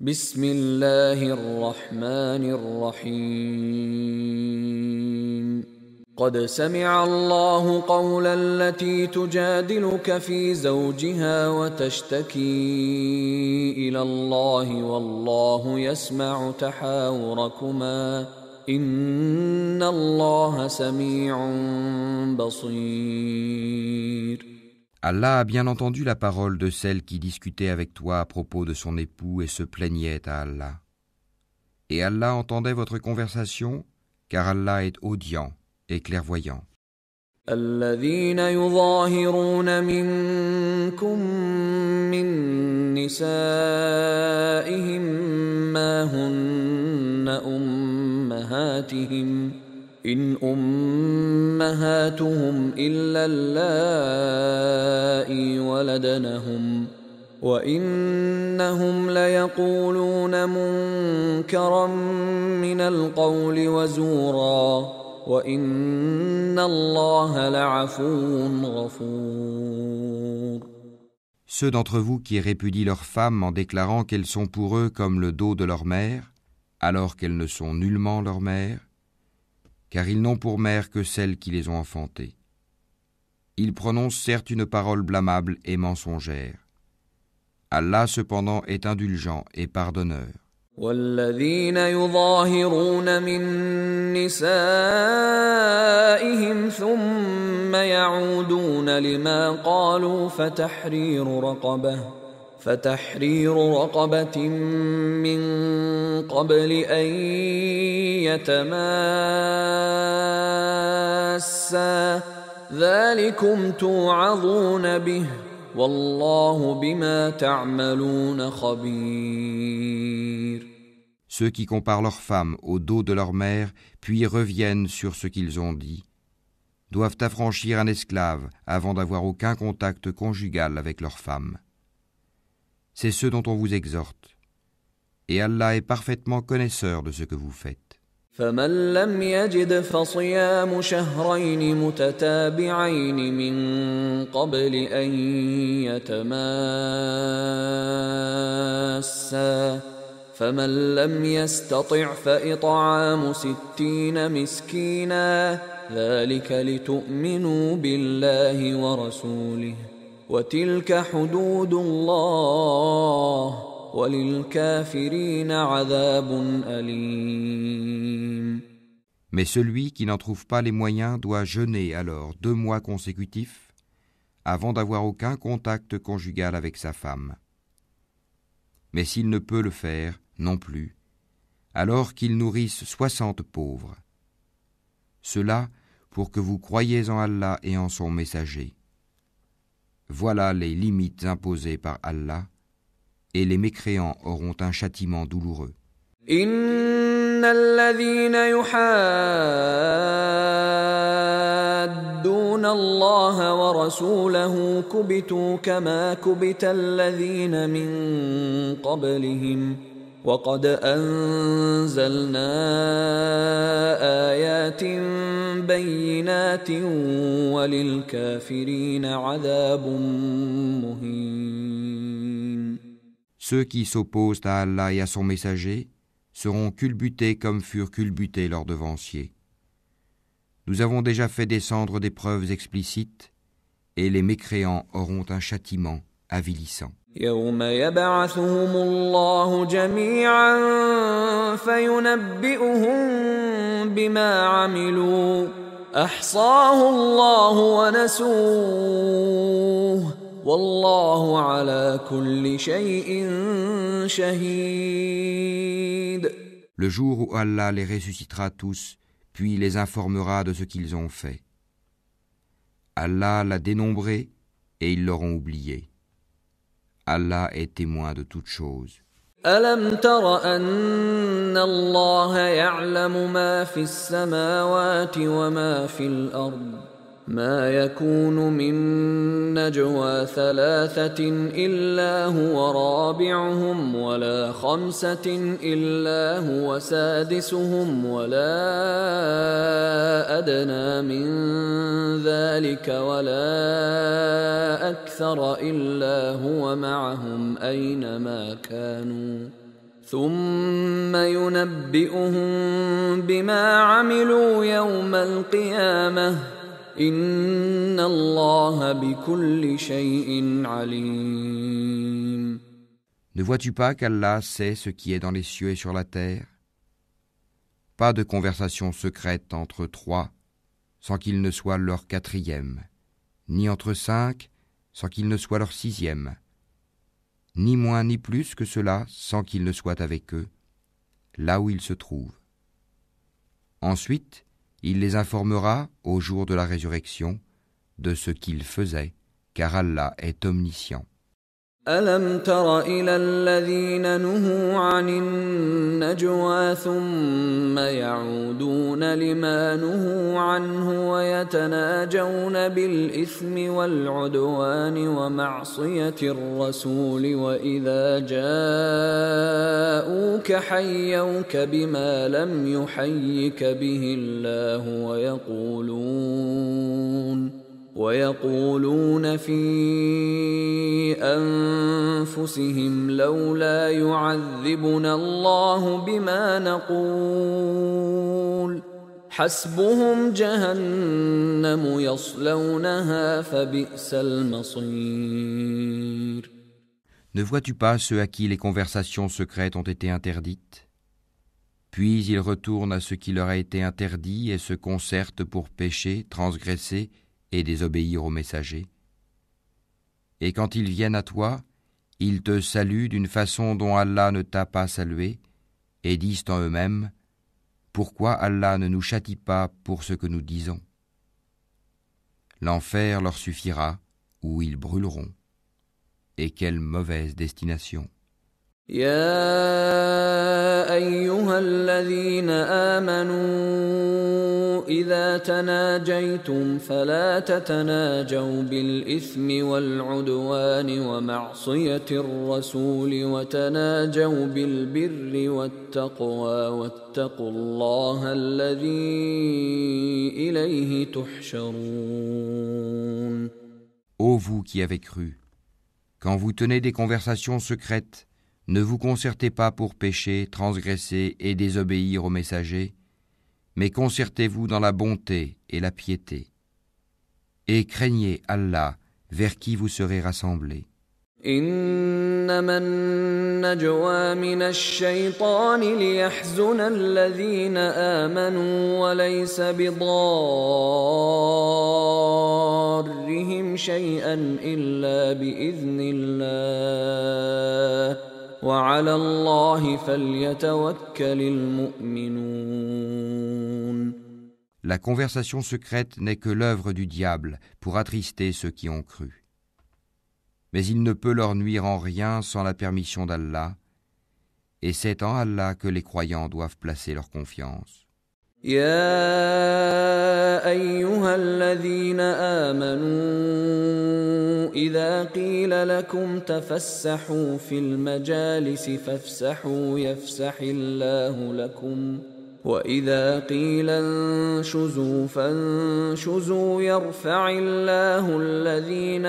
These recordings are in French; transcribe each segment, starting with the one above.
بسم الله الرحمن الرحيم قد سمع الله قول التي تجادلك في زوجها وتشتكي إلى الله والله يسمع تحاوركما إن الله سميع بصير. Allah a bien entendu la parole de celle qui discutait avec toi à propos de son époux et se plaignait à Allah. Et Allah entendait votre conversation, car Allah est audient et clairvoyant. الذين يظاهرون منكم من نسائهم ما هن أمهاتهم إن أمهاتهم إلا اللائي ولدنهم وإنهم ليقولون منكرا من القول وزورا وإن الله لعفو غفور. Ceux d'entre vous qui répudient leurs femmes en déclarant qu'elles sont pour eux comme le dos de leur mère, alors qu'elles ne sont nullement leur mère, car ils n'ont pour mère que celles qui les ont enfantées. Ils prononcent certes une parole blâmable et mensongère. Allah cependant est indulgent et pardonneur. والذين يظاهرون من نسائهم ثم يعودون لما قالوا فتحرير رقبة من قبل أن يتماسا ذلكم توعظون به والله بما تعملون خبير. Ceux qui comparent leurs femmes au dos de leur mère, puis reviennent sur ce qu'ils ont dit, doivent affranchir un esclave avant d'avoir aucun contact conjugal avec leur femme. C'est ce dont on vous exhorte. Et Allah est parfaitement connaisseur de ce que vous faites. فمن لم يجد فصيام شهرين متتابعين من قبل أن يتماسا فمن لم يستطع فإطعام 60 مسكينا ذلك لتؤمنوا بالله ورسوله وتلك حدود الله وَلِلْكَافِرِينَ عَذَابٌ أَلِيمٌ. Mais celui qui n'en trouve pas les moyens doit jeûner alors 2 mois consécutifs avant d'avoir aucun contact conjugal avec sa femme. Mais s'il ne peut le faire non plus, alors qu'il nourrisse 60 pauvres. Cela pour que vous croyiez en Allah et en son messager. Voilà les limites imposées par Allah, et les mécréants auront un châtiment douloureux. إن الذين يحادون الله ورسوله كبتوا كما كبت الذين من قبلهم وقد أنزلنا آيات بينات وللكافرين عذاب مهين. Ceux qui s'opposent à Allah et à son messager seront culbutés comme furent culbutés leurs devanciers. Nous avons déjà fait descendre des preuves explicites, et les mécréants auront un châtiment avilissant. يوم يبعثهم الله جميعا فينبئهم بما عملوا أحصاه الله ونسوه والله على كل شيء شهيد. Le jour où Allah les ressuscitera tous, puis les informera de ce qu'ils ont fait. Allah l'a dénombré et ils l'auront oublié. Allah est témoin de toutes choses. ألم تر أن الله يعلم ما في السماوات وما في الأرض ما يكون من نجوى 3 إلا هو رابعهم ولا 5 إلا هو سادسهم ولا أدنى من ذلك ولا أكثر إلا هو معهم أينما كانوا ثم ينبئهم بما عملوا يوم القيامة إن الله بكل شيء عليم. Ne vois-tu pas qu'Allah sait ce qui est dans les cieux et sur la terre? Pas de conversation secrète entre trois sans qu'il ne soit leur quatrième, ni entre cinq sans qu'il ne soit leur sixième, ni moins ni plus que cela sans qu'il ne soit avec eux, là où ils se trouvent. Ensuite, il les informera au jour de la résurrection de ce qu'ils faisaient, car Allah est omniscient. ألم تر إلى الذين نهوا عن النجوى ثم يعودون لما نهوا عنه ويتناجون بالإثم والعدوان ومعصية الرسول وإذا جاءوك حيوك بما لم يحيك به الله ويقولون في أنفسهم لولا يعذبنا الله بما نقول حسبهم جهنم يصلونها فبئس المصير. Ne vois-tu pas ceux à qui les conversations secrètes ont été interdites? Puis ils retournent à ce qui leur a été interdit et se concertent pour pécher, transgresser et désobéir aux messagers. Et quand ils viennent à toi, ils te saluent d'une façon dont Allah ne t'a pas salué, et disent en eux-mêmes, pourquoi Allah ne nous châtie pas pour ce que nous disons? L'enfer leur suffira, où ils brûleront. Et quelle mauvaise destination! يا أيها الذين آمنوا إذا تناجيتم فلا تتناجوا بالإثم والعدوان ومعصية الرسول وتناجوا بالبر والتقوى واتقوا الله الذي إليه تحشرون. Ô vous qui avez cru, quand vous tenez des conversations secrètes, ne vous concertez pas pour pécher, transgresser et désobéir aux messagers, mais concertez-vous dans la bonté et la piété. Et craignez Allah, vers qui vous serez rassemblés. إنما النجوى من الشيطان ليحزن الذين آمنوا وليس بضارهم شيئا إلا بإذن الله وعلى الله فليتوكل المؤمنون. La conversation secrète n'est que l'œuvre du diable pour attrister ceux qui ont cru. Mais il ne peut leur nuire en rien sans la permission d'Allah, et c'est en Allah que les croyants doivent placer leur confiance. يا أيها الذين آمنوا إذا قيل لكم تفسحوا في المجالس فافسحوا يفسح الله لكم وإذا قيل انشزوا فانشزوا يرفع الله الذين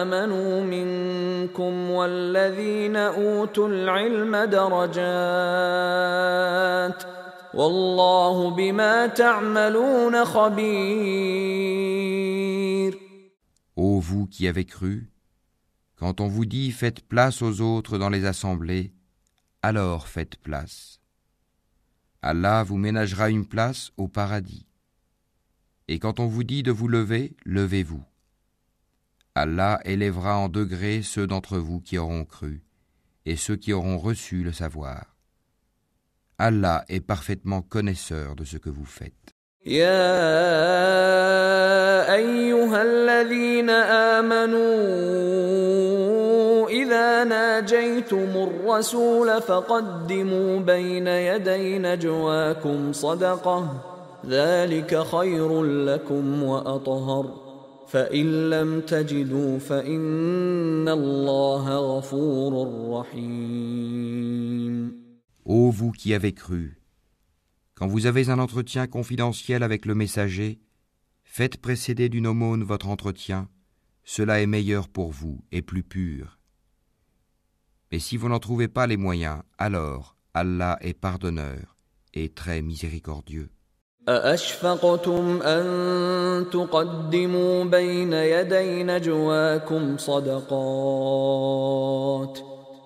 آمنوا منكم والذين أوتوا العلم درجات والله بما تعملون خبير. Ô vous qui avez cru, quand on vous dit faites place aux autres dans les assemblées, alors faites place. Allah vous ménagera une place au paradis. Et quand on vous dit de vous lever, levez-vous. Allah élèvera en degrés ceux d'entre vous qui auront cru, et ceux qui auront reçu le savoir. Allah est parfaitement connaisseur de ce que vous faites. يا أيها الذين آمنوا إذا ناجيتم الرسول فقدموا بين يدي نجواكم صدقة ذلك خير لكم وأطهر فإن لم تجدوا فإن الله غفور رحيم. Ô vous qui avez cru, quand vous avez un entretien confidentiel avec le messager, faites précéder d'une aumône votre entretien, cela est meilleur pour vous et plus pur. Mais si vous n'en trouvez pas les moyens, alors Allah est pardonneur et très miséricordieux. أأشفقتم أن تقدموا بين يدي نجواكم صدقات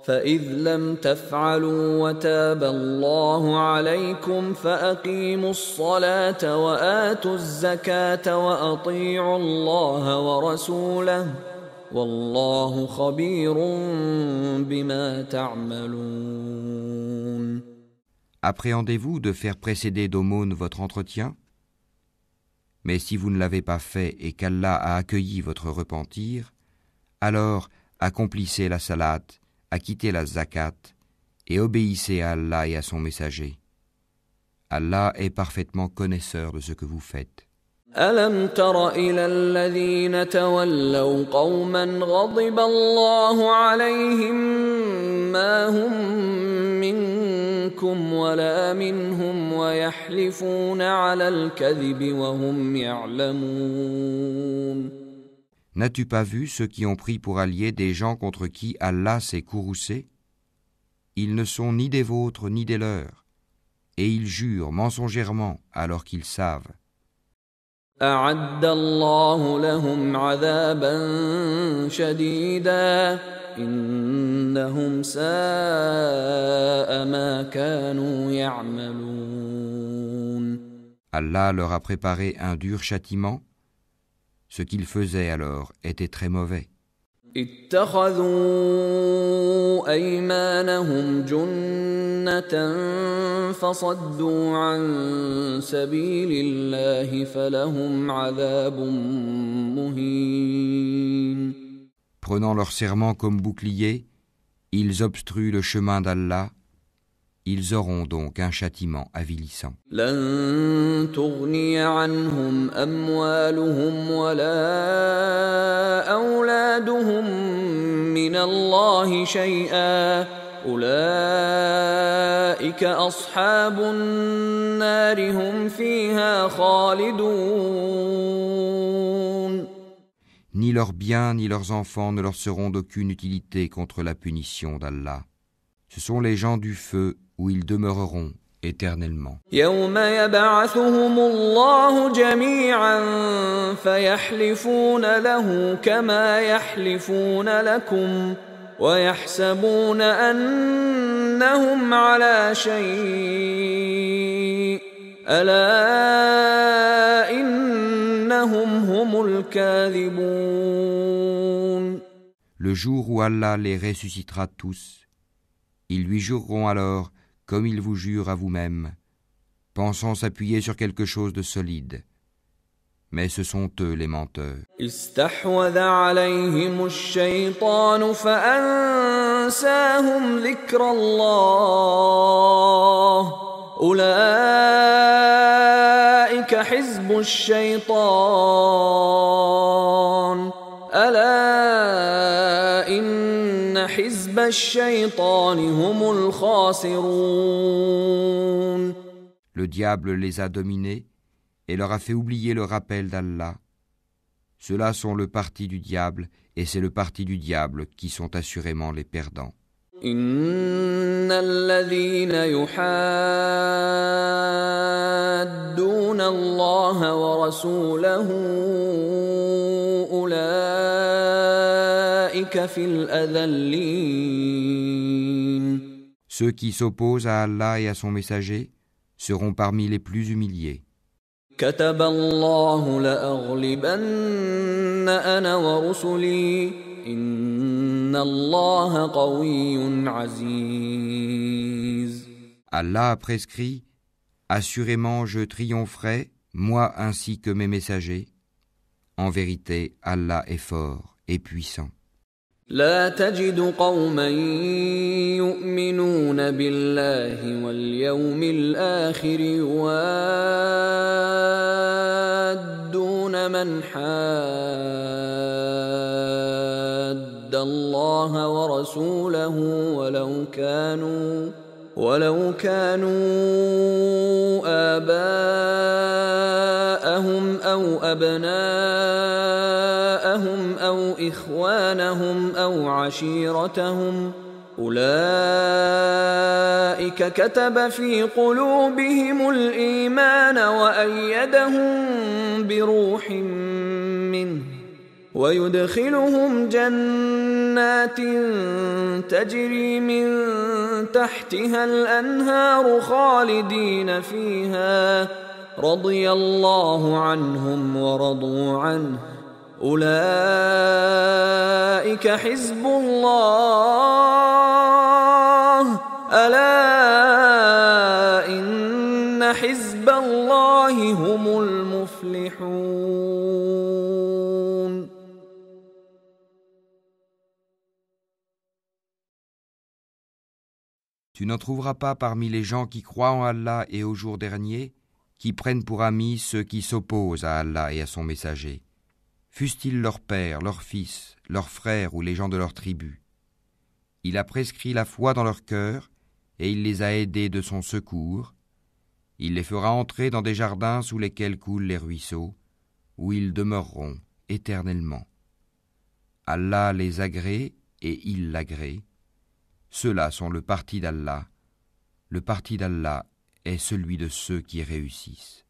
فإذ لم تفعلوا وتاب الله عليكم فأقيموا الصلاة وآتوا الزكاة وأطيعوا الله ورسوله والله خبير بما تعملون. Appréhendez-vous de faire précéder d'aumônes votre entretien ? Mais si vous ne l'avez pas fait et qu'Allah a accueilli votre repentir, alors accomplissez la salate, acquittez la zakat et obéissez à Allah et à son messager. Allah est parfaitement connaisseur de ce que vous faites. ألم تر إلى الذين تولوا قوما غضب الله عليهم ما هم منكم ولا منهم ويحلفون على الكذب وهم يعلمون. N'as-tu pas vu ceux qui ont pris pour alliés des gens contre qui Allah s'est courroucé ? Ils ne sont ni des vôtres ni des leurs, et ils jurent mensongèrement alors qu'ils savent. أعد الله لهم عذابا شديدا إنهم ساء ما كانوا يعملون. Allah leur a préparé un dur châtiment. Ce qu'ils faisaient alors était très mauvais. اتخذوا أيمانهم جنة فصدوا عن سبيل الله فلهم عذاب مهين. Prenant leur serment comme bouclier, ils obstruent le chemin d'Allah. Ils auront donc un châtiment avilissant. لن تغني عنهم أموالهم ولا أولادهم من الله شيئا أولئك أصحاب النار هم فيها خالدون. Ni leurs biens ni leurs enfants ne leur seront d'aucune utilité contre la punition d'Allah. Ce sont les gens du feu où ils demeureront éternellement. يوم يبعثهم الله جميعا فيحلفون له كما يحلفون لكم ويحسبون أنهم على شيء ألا إنهم هم الكاذبون. Le jour où Allah les ressuscitera tous, ils lui jureront alors, comme ils vous jurent à vous-même, pensant s'appuyer sur quelque chose de solide. Mais ce sont eux les menteurs. استحوذ عليهم الشيطان فأنساهم ذكر الله أولئك حزب الشيطان ألا إن حزب الشيطان هم الخاسرون. Le diable les a dominés et leur a fait oublier le rappel d'Allah. Ceux-là sont le parti du diable et c'est le parti du diable qui sont assurément les perdants. إن الذين يحادون الله ورسوله أولئك في الأذلين. Ceux qui s'opposent à Allah et à son messager seront parmi les plus humiliés. كتب الله لأغلبن أنا ورسلي إن الله قوي عزيز. Allah a prescrit, assurément je triompherai, moi ainsi que mes messagers. En vérité, Allah est fort et puissant. لا تجد قوما يؤمنون بالله واليوم الآخر يوادون من حاد الله ورسوله ولو كانوا آباءهم أو أبناءهم أو إخوانهم أو عشيرتهم أولئك كتب في قلوبهم الإيمان وأيدهم بروح منه ويدخلهم جنات تجري من تحتها الأنهار خالدين فيها رضي الله عنهم ورضوا عنه أولئك حزب الله ألا إن حزب الله هم المفلحون. Tu n'en trouveras pas parmi les gens qui croient en Allah et au jour dernier, qui prennent pour amis ceux qui s'opposent à Allah et à son messager, fussent-ils leurs pères, leurs fils, leurs frères ou les gens de leur tribu. Il a prescrit la foi dans leur cœur et il les a aidés de son secours. Il les fera entrer dans des jardins sous lesquels coulent les ruisseaux, où ils demeureront éternellement. Allah les agrée et il l'agrée. Ceux-là sont le parti d'Allah. Le parti d'Allah est celui de ceux qui réussissent.